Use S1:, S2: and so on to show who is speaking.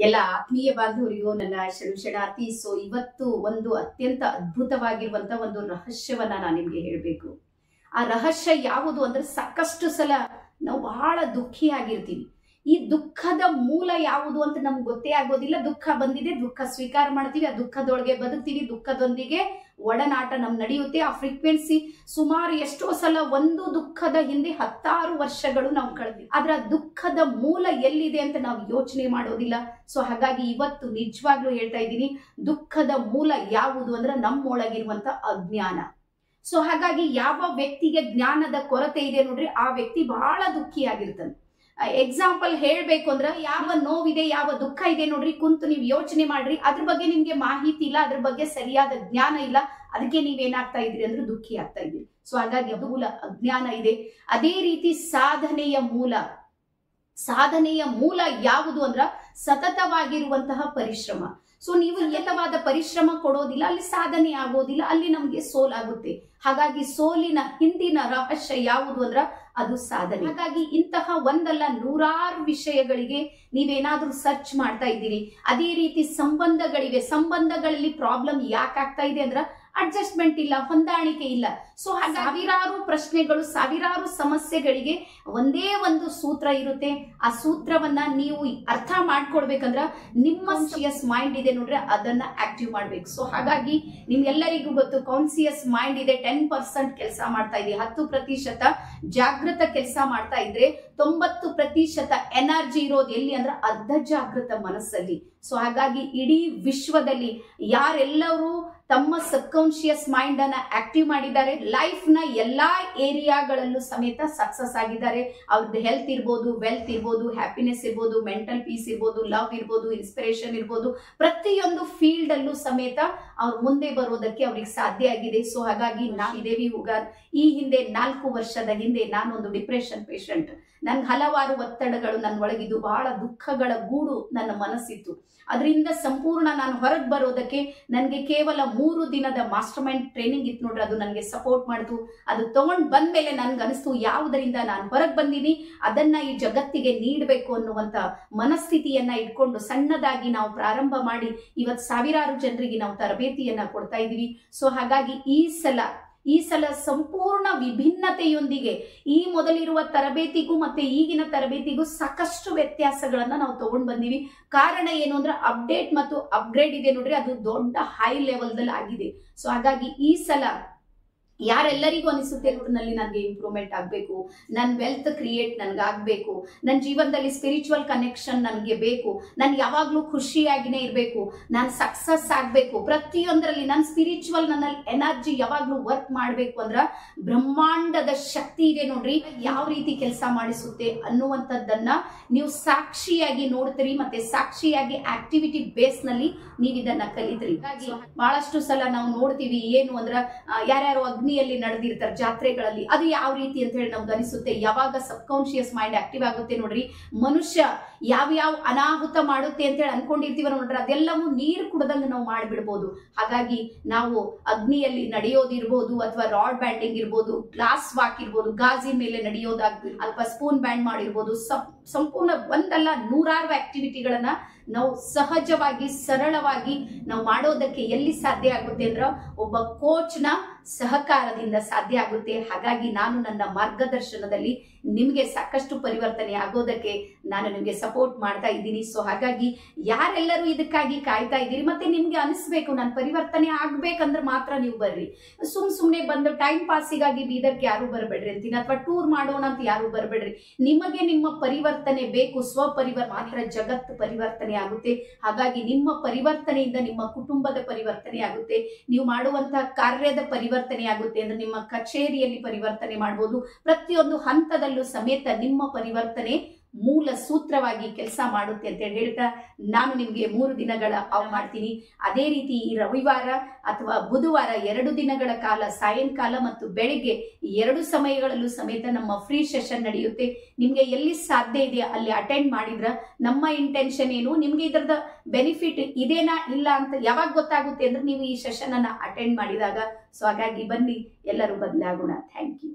S1: ಎಲ್ಲ ಆತ್ಮೀಯ ಬಾಂಧವರಿಗೂ ನನ್ನ ಶರಣಾರ್ಥಿ. ಇವತ್ತು ಒಂದು ಅತ್ಯಂತ ಅದ್ಭುತವಾಗಿರುವಂತ ಒಂದು ರಹಸ್ಯವನ್ನ ನಾನು ನಿಮ್ಗೆ ಹೇಳ್ಬೇಕು. ಆ ರಹಸ್ಯ ಯಾವುದು ಅಂದ್ರೆ, ಸಾಕಷ್ಟು ಸಲ ನಾವು ಬಹಳ ದುಃಖಿಯಾಗಿರ್ತೀವಿ. ಈ ದುಃಖದ ಮೂಲ ಯಾವುದು ಅಂತ ನಮ್ಗೆ ಗೊತ್ತೇ ಆಗೋದಿಲ್ಲ. ದುಃಖ ಬಂದಿದೆ, ದುಃಖ ಸ್ವೀಕಾರ ಮಾಡ್ತೀವಿ, ಆ ದುಃಖದೊಳಗೆ ಬದುಕ್ತೀವಿ, ದುಃಖದೊಂದಿಗೆ ಒಡನಾಟ ನಮ್ ನಡೆಯುತ್ತೆ. ಆ ಫ್ರೀಕ್ವೆನ್ಸಿ ಸುಮಾರು ಎಷ್ಟೋ ಸಲ ಒಂದು ದುಃಖದ ಹಿಂದೆ 10 ವರ್ಷಗಳು ನಾವು ಕಳೆದ್ವಿ. ಆದ್ರೆ ಆ ದುಃಖದ ಮೂಲ ಎಲ್ಲಿದೆ ಅಂತ ನಾವು ಯೋಚನೆ ಮಾಡೋದಿಲ್ಲ. ಹಾಗಾಗಿ ಇವತ್ತು ನಿಜವಾಗ್ಲೂ ಹೇಳ್ತಾ ಇದ್ದೀನಿ, ದುಃಖದ ಮೂಲ ಯಾವುದು ಅಂದ್ರೆ ನಮ್ಮೊಳಗಿರುವಂತ ಅಜ್ಞಾನ. ಹಾಗಾಗಿ ಯಾವ ವ್ಯಕ್ತಿಗೆ ಜ್ಞಾನದ ಕೊರತೆ ಇದೆ ನೋಡ್ರಿ, ಆ ವ್ಯಕ್ತಿ ಬಹಳ ದುಃಖಿಯಾಗಿರ್ತಾನೆ. ಎಕ್ಸಾಂಪಲ್ ಹೇಳ್ಬೇಕು ಅಂದ್ರೆ, ಯಾವ ನೋವಿದೆ, ಯಾವ ದುಃಖ ಇದೆ ನೋಡ್ರಿ, ಕುಂತು ನೀವು ಯೋಚನೆ ಮಾಡ್ರಿ. ಅದ್ರ ಬಗ್ಗೆ ನಿಮ್ಗೆ ಮಾಹಿತಿ ಇಲ್ಲ, ಅದ್ರ ಬಗ್ಗೆ ಸರಿಯಾದ ಜ್ಞಾನ ಇಲ್ಲ, ಅದಕ್ಕೆ ನೀವೇನಾಗ್ತಾ ಇದ್ರಿ ಅಂದ್ರೆ ದುಃಖಿ ಆಗ್ತಾ ಇದ್ರಿ. ಹಾಗಾಗಿ ಅದು ಮೂಲ ಅಜ್ಞಾನ ಇದೆ. ಅದೇ ರೀತಿ ಸಾಧನೆಯ ಮೂಲ ಯಾವುದು ಅಂದ್ರ ಸತತವಾಗಿರುವಂತಹ ಪರಿಶ್ರಮ. ನೀವು ಯಥವಾದ ಪರಿಶ್ರಮ ಕೊಡೋದಿಲ್ಲ, ಅಲ್ಲಿ ಸಾಧನೆ ಆಗೋದಿಲ್ಲ, ಅಲ್ಲಿ ನಮ್ಗೆ ಸೋಲಾಗುತ್ತೆ. ಹಾಗಾಗಿ ಸೋಲಿನ ಹಿಂದಿನ ರಹಸ್ಯ ಯಾವುದು ಅಂದ್ರ ಅದು ಸಾಧನೆ. ಹಾಗಾಗಿ ಇಂತಹ ಒಂದಲ್ಲ ನೂರಾರು ವಿಷಯಗಳಿಗೆ ನೀವೇನಾದ್ರೂ ಸರ್ಚ್ ಮಾಡ್ತಾ ಇದ್ದೀರಿ. ಅದೇ ರೀತಿ ಸಂಬಂಧಗಳಿವೆ, ಸಂಬಂಧಗಳಲ್ಲಿ ಪ್ರಾಬ್ಲಮ್ ಯಾಕೆ ಆಗ್ತಾ ಇದೆ ಅಂದ್ರ ಅಡ್ಜಸ್ಟ್ಮೆಂಟ್ ಇಲ್ಲ, ಹೊಂದಾಣಿಕೆ ಇಲ್ಲ. ಸಾವಿರಾರು ಪ್ರಶ್ನೆಗಳು, ಸಾವಿರಾರು ಸಮಸ್ಯೆಗಳಿಗೆ ಒಂದೇ ಒಂದು ಸೂತ್ರ ಇರುತ್ತೆ. ಆ ಸೂತ್ರವನ್ನ ನೀವು ಅರ್ಥ ಮಾಡ್ಕೊಳ್ಬೇಕಂದ್ರ ನಿಮ್ಮ ಕಾನ್ಸಿಯಸ್ ಮೈಂಡ್ ಇದೆ ನೋಡ್ರಿ, ಅದನ್ನ ಆಕ್ಟಿವ್ ಮಾಡ್ಬೇಕು. ಹಾಗಾಗಿ ನಿಮ್ಗೆಲ್ಲರಿಗೂ ಗೊತ್ತು, ಕಾನ್ಸಿಯಸ್ ಮೈಂಡ್ ಇದೆ 10% ಕೆಲಸ ಮಾಡ್ತಾ ಇದೆ, 10% ಜಾಗೃತ ಕೆಲಸ ಮಾಡ್ತಾ ಇದ್ರೆ 90% ಎನರ್ಜಿ ಇರೋದು ಎಲ್ಲಿ ಅಂದ್ರೆ ಅರ್ಧ ಜಾಗೃತ ಮನಸ್ಸಲ್ಲಿ. ಹಾಗಾಗಿ ಇಡೀ ವಿಶ್ವದಲ್ಲಿ ಯಾರೆಲ್ಲರೂ ತಮ್ಮ ಸಬ್ಕಾನ್ಶಿಯಸ್ ಮೈಂಡ್ ಅನ್ನ ಆಕ್ಟಿವ್ ಮಾಡಿದ್ದಾರೆ, ಲೈಫ್ ನ ಎಲ್ಲಾ ಏರಿಯಾಗಳಲ್ಲೂ ಸಮೇತ ಸಕ್ಸಸ್ ಆಗಿದ್ದಾರೆ. ಅವ್ರದ್ದು ಹೆಲ್ತ್ ಇರ್ಬೋದು, ವೆಲ್ತ್ ಇರ್ಬೋದು, ಹ್ಯಾಪಿನೆಸ್ ಇರ್ಬೋದು, ಮೆಂಟಲ್ ಪೀಸ್ ಇರ್ಬೋದು, ಲವ್ ಇರ್ಬೋದು, ಇನ್ಸ್ಪಿರೇಷನ್ ಇರ್ಬೋದು, ಪ್ರತಿಯೊಂದು ಫೀಲ್ಡ್ ಅಲ್ಲೂ ಸಮೇತ ಅವ್ರು ಮುಂದೆ ಬರೋದಕ್ಕೆ ಅವ್ರಿಗೆ ಸಾಧ್ಯ ಆಗಿದೆ. ಹಾಗಾಗಿ ದೇವಿ ಹುಗಾರ್, ಈ ಹಿಂದೆ 4 ವರ್ಷದ ಹಿಂದೆ ನಾನೊಂದು ಡಿಪ್ರೆಷನ್ ಪೇಷಂಟ್. ನನ್ಗೆ ಹಲವಾರು ಒತ್ತಡಗಳು ನನ್ನ ಒಳಗಿದ್ದು, ಬಹಳ ದುಃಖಗಳ ಗೂಡು ನನ್ನ ಮನಸ್ಸಿತ್ತು. ಅದರಿಂದ ಸಂಪೂರ್ಣ ನಾನು ಹೊರಗೆ ಬರೋದಕ್ಕೆ ನನಗೆ ಕೇವಲ 3 ದಿನದ ಮಾಸ್ಟರ್ ಮೈಂಡ್ ಟ್ರೈನಿಂಗ್ ಇತ್ತು ನೋಡ್ರಿ, ಅದು ನನಗೆ ಸಪೋರ್ಟ್ ಮಾಡಿತು. ಅದು ತಗೊಂಡ್ ಬಂದ್ಮೇಲೆ ನನ್ಗೆ ಅನಿಸ್ತು, ಯಾವುದರಿಂದ ನಾನು ಹೊರಗೆ ಬಂದೀನಿ ಅದನ್ನ ಈ ಜಗತ್ತಿಗೆ ನೀಡಬೇಕು ಅನ್ನುವಂತ ಮನಸ್ಥಿತಿಯನ್ನ ಇಟ್ಕೊಂಡು ಸಣ್ಣದಾಗಿ ನಾವು ಪ್ರಾರಂಭ ಮಾಡಿ ಇವತ್ತು ಸಾವಿರಾರು ಜನರಿಗೆ ನಾವು ತರಬೇತಿಯನ್ನ ಕೊಡ್ತಾ ಇದೀವಿ. ಹಾಗಾಗಿ ಈ ಸಲ ಸಂಪೂರ್ಣ ವಿಭಿನ್ನತೆಯೊಂದಿಗೆ ಈ ಮೊದಲಿರುವ ತರಬೇತಿಗೂ ಮತ್ತೆ ಈಗಿನ ತರಬೇತಿಗೂ ಸಾಕಷ್ಟು ವ್ಯತ್ಯಾಸಗಳನ್ನ ನಾವು ತಗೊಂಡ್ ಬಂದೀವಿ. ಕಾರಣ ಏನು ಅಂದ್ರೆ ಅಪ್ಡೇಟ್ ಮತ್ತು ಅಪ್ಗ್ರೇಡ್ ಇದೆ ನೋಡ್ರಿ, ಅದು ದೊಡ್ಡ ಹೈ ಲೆವೆಲ್ದಲ್ಲಿ ಆಗಿದೆ. ಹಾಗಾಗಿ ಈ ಸಲ ಯಾರೆಲ್ಲರಿಗೂ ಅನಿಸುತ್ತೆ ನಲ್ಲಿ ನನಗೆ ಇಂಪ್ರೂವ್ಮೆಂಟ್ ಆಗ್ಬೇಕು, ನನ್ನ ವೆಲ್ತ್ ಕ್ರಿಯೇಟ್ ನನ್ಗಾಗ್ಬೇಕು, ನನ್ನ ಜೀವನದಲ್ಲಿ ಸ್ಪಿರಿಚುವಲ್ ಕನೆಕ್ಷನ್ ನನ್ಗೆ ಬೇಕು, ನಾನು ಯಾವಾಗ್ಲೂ ಖುಷಿಯಾಗಿನೇ ಇರ್ಬೇಕು, ನಾನು ಸಕ್ಸಸ್ ಆಗ್ಬೇಕು, ಪ್ರತಿಯೊಂದರಲ್ಲಿ ನನ್ನ ಸ್ಪಿರಿಚುವಲ್ ನನ್ನ ಎನರ್ಜಿ ಯಾವಾಗ್ಲೂ ವರ್ಕ್ ಮಾಡ್ಬೇಕು ಅಂದ್ರ ಬ್ರಹ್ಮಾಂಡದ ಶಕ್ತಿ ಇದೆ ನೋಡ್ರಿ, ಯಾವ ರೀತಿ ಕೆಲಸ ಮಾಡಿಸುತ್ತೆ ಅನ್ನುವಂಥದ್ದನ್ನ ನೀವು ಸಾಕ್ಷಿಯಾಗಿ ನೋಡ್ತೀರಿ. ಮತ್ತೆ ಸಾಕ್ಷಿಯಾಗಿ ಆಕ್ಟಿವಿಟಿ ಬೇಸ್ ನಲ್ಲಿ ನೀವು ಇದನ್ನ ಕಲಿತ್ರಿ. ಬಹಳಷ್ಟು ಸಲ ನಾವು ನೋಡ್ತೀವಿ ಏನು ಅಂದ್ರ, ಯಾರ್ಯಾರು ಅಗ್ನಿಯಲ್ಲಿ ನಡೆದಿರ್ತಾರೆ ಜಾತ್ರೆಗಳಲ್ಲಿ, ಅದು ಯಾವ ರೀತಿ ಅಂತ ಹೇಳಿ ನಮ್ಗೆ ಅನಿಸುತ್ತೆ. ಯಾವಾಗ ಸಬ್ಕಾನ್ಶಿಯಸ್ ಮೈಂಡ್ ಆಕ್ಟಿವ್ ಆಗುತ್ತೆ ನೋಡ್ರಿ, ಮನುಷ್ಯ ಯಾವ ಅನಾಹುತ ಮಾಡುತ್ತೆ ಅಂತ ಹೇಳಿ ಅನ್ಕೊಂಡಿರ್ತೀವ ನೋಡ್ರಿ, ಅದೆಲ್ಲವೂ ನೀರು ಕುಡ್ದಂಗ ನಾವು ಮಾಡಿಬಿಡ್ಬೋದು. ಹಾಗಾಗಿ ನಾವು ಅಗ್ನಿಯಲ್ಲಿ ನಡೆಯೋದಿರ್ಬೋದು, ಅಥವಾ ರಾಡ್ ಬ್ಯಾಂಡಿಂಗ್ ಇರ್ಬೋದು, ಗ್ಲಾಸ್ ವಾಕ್ ಇರ್ಬೋದು, ಗಾಜಿನ ಮೇಲೆ ನಡೆಯೋದಾಗ್ಬೋದು, ಅಥವಾ ಸ್ಪೂನ್ ಬ್ಯಾಂಡ್ ಮಾಡಿರ್ಬೋದು, ಸಂಪೂರ್ಣ ಒಂದಲ್ಲ ನೂರಾರು ಆಕ್ಟಿವಿಟಿಗಳನ್ನ ನಾವು ಸಹಜವಾಗಿ ಸರಳವಾಗಿ ನಾವು ಮಾಡೋದಕ್ಕೆ ಎಲ್ಲಿ ಸಾಧ್ಯ ಆಗುತ್ತೆ ಅಂದ್ರ ಒಬ್ಬ ಕೋಚ್ನ ಸಹಕಾರದಿಂದ ಸಾಧ್ಯ ಆಗುತ್ತೆ. ಹಾಗಾಗಿ ನಾನು ನನ್ನ ಮಾರ್ಗದರ್ಶನದಲ್ಲಿ ನಿಮ್ಗೆ ಸಾಕಷ್ಟು ಪರಿವರ್ತನೆ ಆಗೋದಕ್ಕೆ ನಾನು ನಿಮ್ಗೆ ಸಪೋರ್ಟ್ ಮಾಡ್ತಾ ಇದ್ದೀನಿ. ಹಾಗಾಗಿ ಯಾರೆಲ್ಲರೂ ಇದಕ್ಕಾಗಿ ಕಾಯ್ತಾ ಇದ್ದೀರಿ, ಮತ್ತೆ ನಿಮ್ಗೆ ಅನಿಸ್ಬೇಕು ನಾನು ಪರಿವರ್ತನೆ ಆಗ್ಬೇಕಂದ್ರೆ ಮಾತ್ರ ನೀವು ಬರ್ರಿ. ಸುಮ್ನೆ ಬಂದು ಟೈಮ್ ಪಾಸಿಗಾಗಿ ಬೀದರ್ಗೆ ಯಾರು ಬರಬೇಡ್ರಿ ಅಂತೀನಿ, ಅಥವಾ ಟೂರ್ ಮಾಡೋಣ ಅಂತ ಯಾರು ಬರಬೇಡ್ರಿ. ನಿಮಗೆ ನಿಮ್ಮ ಪರಿವರ್ತನೆ ಬೇಕು, ಸ್ವಪರಿವರ್ತನೆ ಮಾತ್ರ ಜಗತ್ತು ಪರಿವರ್ತನೆ ಆಗುತ್ತೆ. ಹಾಗಾಗಿ ನಿಮ್ಮ ಪರಿವರ್ತನೆಯಿಂದ ನಿಮ್ಮ ಕುಟುಂಬದ ಪರಿವರ್ತನೆ ಆಗುತ್ತೆ, ನೀವು ಮಾಡುವಂತಹ ಕಾರ್ಯದ ಪರಿವರ್ತನೆ ಆಗುತ್ತೆ, ಅಂದ್ರೆ ನಿಮ್ಮ ಕಚೇರಿಯಲ್ಲಿ ಪರಿವರ್ತನೆ ಮಾಡಬಹುದು. ಪ್ರತಿಯೊಂದು ಹಂತದಲ್ಲೂ ಸಮೇತ ನಿಮ್ಮ ಪರಿವರ್ತನೆ ಮೂಲ ಸೂತ್ರವಾಗಿ ಕೆಲಸ ಮಾಡುತ್ತೆ ಅಂತ ಹೇಳ್ತಾ ನಾನು ನಿಮ್ಗೆ 3 ದಿನಗಳ ಮಾಡ್ತೀನಿ. ಅದೇ ರೀತಿ ಈ ರವಿವಾರ ಅಥವಾ ಬುಧವಾರ 2 ದಿನಗಳ ಕಾಲ ಸಾಯಂಕಾಲ ಮತ್ತು ಬೆಳಿಗ್ಗೆ 2 ಸಮಯಗಳಲ್ಲೂ ಸಮೇತ ನಮ್ಮ ಫ್ರೀ ಸೆಷನ್ ನಡೆಯುತ್ತೆ. ನಿಮ್ಗೆ ಎಲ್ಲಿ ಸಾಧ್ಯ ಇದೆ ಅಲ್ಲಿ ಅಟೆಂಡ್ ಮಾಡಿದ್ರ ನಮ್ಮ ಇಂಟೆನ್ಷನ್ ಏನು, ನಿಮ್ಗೆ ಇದರದ ಬೆನಿಫಿಟ್ ಇದೇನಾ ಇಲ್ಲ ಅಂತ ಯಾವಾಗ ಗೊತ್ತಾಗುತ್ತೆ ಅಂದ್ರೆ ನೀವು ಈ ಸೆಷನ್ ಅನ್ನ ಅಟೆಂಡ್ ಮಾಡಿದಾಗ. ಹಾಗಾಗಿ ಬನ್ನಿ, ಎಲ್ಲರೂ ಬದಲಾಗೋಣ. Thank you.